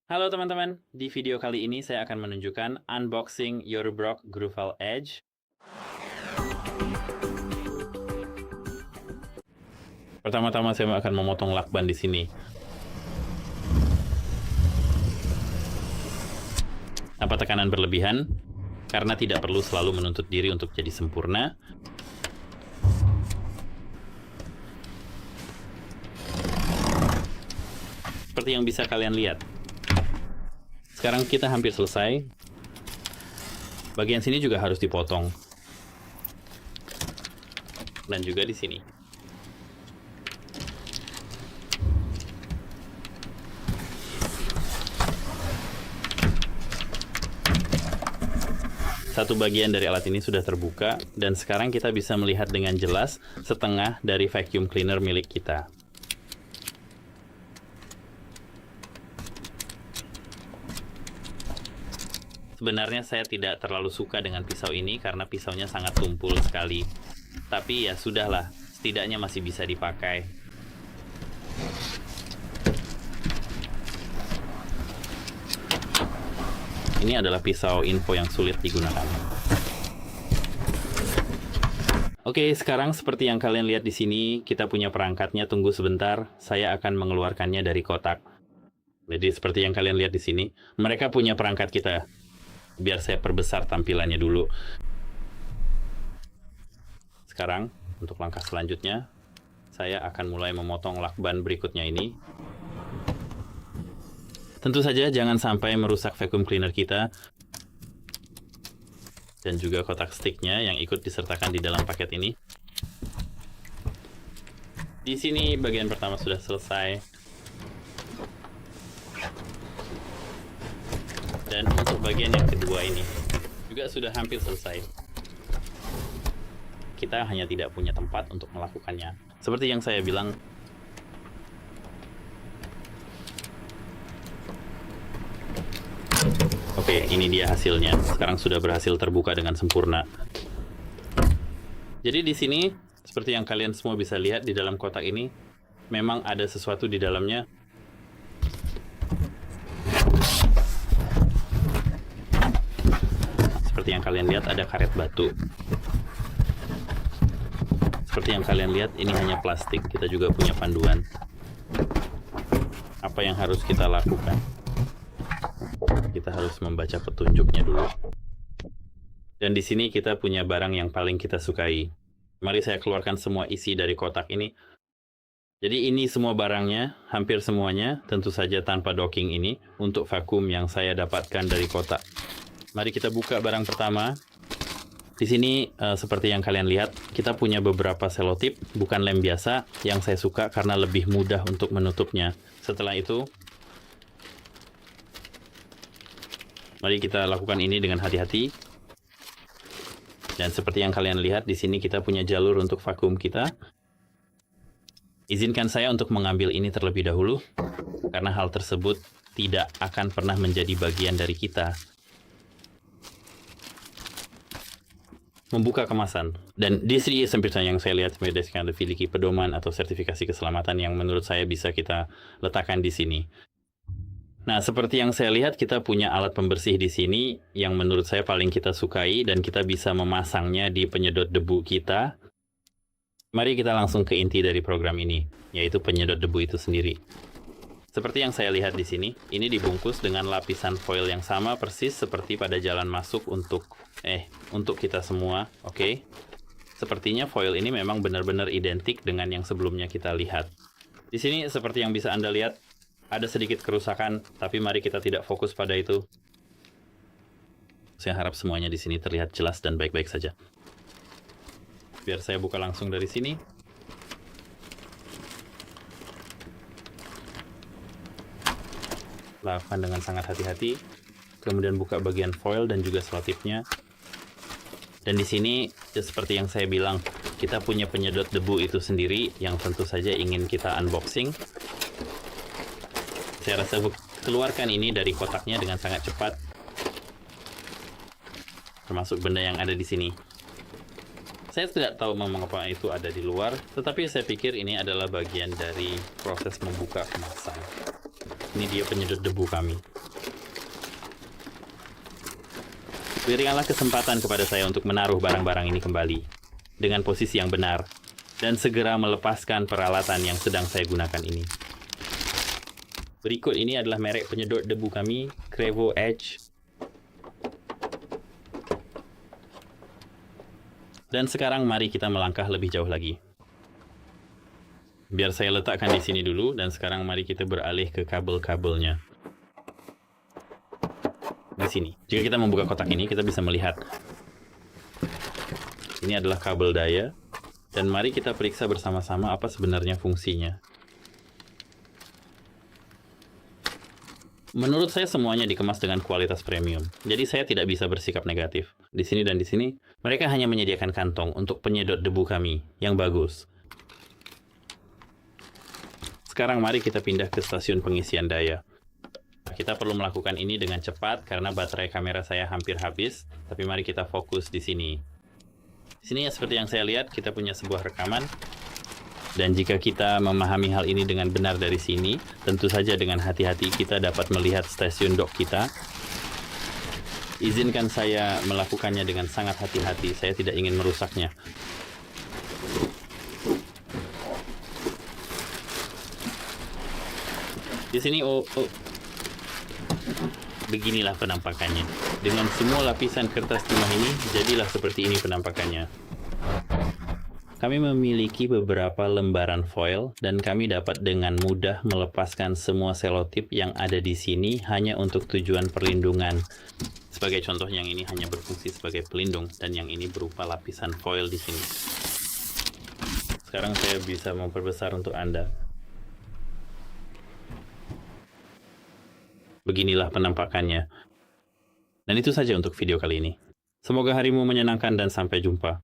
Halo teman-teman, di video kali ini saya akan menunjukkan unboxing Yorubrock Grooval Edge. Pertama-tama saya akan memotong lakban di sini. Tanpa tekanan berlebihan, karena tidak perlu selalu menuntut diri untuk jadi sempurna. Seperti yang bisa kalian lihat. Sekarang kita hampir selesai. Bagian sini juga harus dipotong. Dan juga di sini. Satu bagian dari alat ini sudah terbuka, dan sekarang kita bisa melihat dengan jelas setengah dari vacuum cleaner milik kita. Sebenarnya saya tidak terlalu suka dengan pisau ini karena pisaunya sangat tumpul sekali. Tapi ya sudahlah, setidaknya masih bisa dipakai. Ini adalah pisau info yang sulit digunakan. Oke, sekarang seperti yang kalian lihat di sini, kita punya perangkatnya. Tunggu sebentar, saya akan mengeluarkannya dari kotak. Jadi seperti yang kalian lihat di sini, mereka punya perangkat kita. Biar saya perbesar tampilannya dulu. Sekarang, untuk langkah selanjutnya, saya akan mulai memotong lakban berikutnya ini. Tentu saja jangan sampai merusak vacuum cleaner kita. Dan juga kotak sticknya yang ikut disertakan di dalam paket ini. Di sini bagian pertama sudah selesai. Dan untuk bagian yang kedua ini juga sudah hampir selesai. Kita hanya tidak punya tempat untuk melakukannya. Seperti yang saya bilang, oke, ini dia hasilnya. Sekarang sudah berhasil terbuka dengan sempurna. Jadi di sini, seperti yang kalian semua bisa lihat di dalam kotak ini, memang ada sesuatu di dalamnya. Seperti yang kalian lihat, ada karet batu. Seperti yang kalian lihat, ini hanya plastik. Kita juga punya panduan. Apa yang harus kita lakukan? Kita harus membaca petunjuknya dulu. Dan di sini kita punya barang yang paling kita sukai. Mari saya keluarkan semua isi dari kotak ini. Jadi ini semua barangnya, hampir semuanya, tentu saja tanpa docking ini, untuk vakum yang saya dapatkan dari kotak. Mari kita buka barang pertama. Di sini, seperti yang kalian lihat, kita punya beberapa selotip, bukan lem biasa, yang saya suka karena lebih mudah untuk menutupnya. Setelah itu, mari kita lakukan ini dengan hati-hati. Dan seperti yang kalian lihat, di sini kita punya jalur untuk vakum kita. Izinkan saya untuk mengambil ini terlebih dahulu, karena hal tersebut tidak akan pernah menjadi bagian dari kita. Membuka kemasan. Dan di sini seperti yang saya lihat berdasarkan memiliki pedoman atau sertifikasi keselamatan yang menurut saya bisa kita letakkan di sini. Nah, seperti yang saya lihat, kita punya alat pembersih di sini yang menurut saya paling kita sukai dan kita bisa memasangnya di penyedot debu kita. Mari kita langsung ke inti dari program ini, yaitu penyedot debu itu sendiri. Seperti yang saya lihat di sini, ini dibungkus dengan lapisan foil yang sama persis seperti pada jalan masuk untuk kita semua, oke? Sepertinya foil ini memang benar-benar identik dengan yang sebelumnya kita lihat. Di sini seperti yang bisa Anda lihat, ada sedikit kerusakan, tapi mari kita tidak fokus pada itu. Saya harap semuanya di sini terlihat jelas dan baik-baik saja. Biar saya buka langsung dari sini. Lakukan dengan sangat hati-hati. Kemudian buka bagian foil dan juga selotipnya. Dan di sini, seperti yang saya bilang, kita punya penyedot debu itu sendiri yang tentu saja ingin kita unboxing. Saya rasa keluarkan ini dari kotaknya dengan sangat cepat. Termasuk benda yang ada di sini. Saya tidak tahu mengapa itu ada di luar, tetapi saya pikir ini adalah bagian dari proses membuka kemasan. Ini dia penyedot debu kami. Berikanlah kesempatan kepada saya untuk menaruh barang-barang ini kembali dengan posisi yang benar dan segera melepaskan peralatan yang sedang saya gunakan ini. Berikut ini adalah merek penyedot debu kami, Crevo Edge. Dan sekarang mari kita melangkah lebih jauh lagi. Biar saya letakkan di sini dulu, dan sekarang mari kita beralih ke kabel-kabelnya. Di sini. Jika kita membuka kotak ini, kita bisa melihat. Ini adalah kabel daya, dan mari kita periksa bersama-sama apa sebenarnya fungsinya. Menurut saya semuanya dikemas dengan kualitas premium, jadi saya tidak bisa bersikap negatif. Di sini dan di sini, mereka hanya menyediakan kantong untuk penyedot debu kami yang bagus. Sekarang mari kita pindah ke stasiun pengisian daya. Kita perlu melakukan ini dengan cepat karena baterai kamera saya hampir habis, tapi mari kita fokus di sini. Di sini ya seperti yang saya lihat, kita punya sebuah rekaman. Dan jika kita memahami hal ini dengan benar dari sini, tentu saja dengan hati-hati kita dapat melihat stasiun dock kita. Izinkan saya melakukannya dengan sangat hati-hati, saya tidak ingin merusaknya. Di sini, beginilah penampakannya. Dengan semua lapisan kertas timah ini, jadilah seperti ini penampakannya. Kami memiliki beberapa lembaran foil dan kami dapat dengan mudah melepaskan semua selotip yang ada di sini hanya untuk tujuan perlindungan. Sebagai contoh, yang ini hanya berfungsi sebagai pelindung dan yang ini berupa lapisan foil di sini. Sekarang saya bisa memperbesar untuk Anda. Beginilah penampakannya. Dan itu saja untuk video kali ini. Semoga harimu menyenangkan dan sampai jumpa.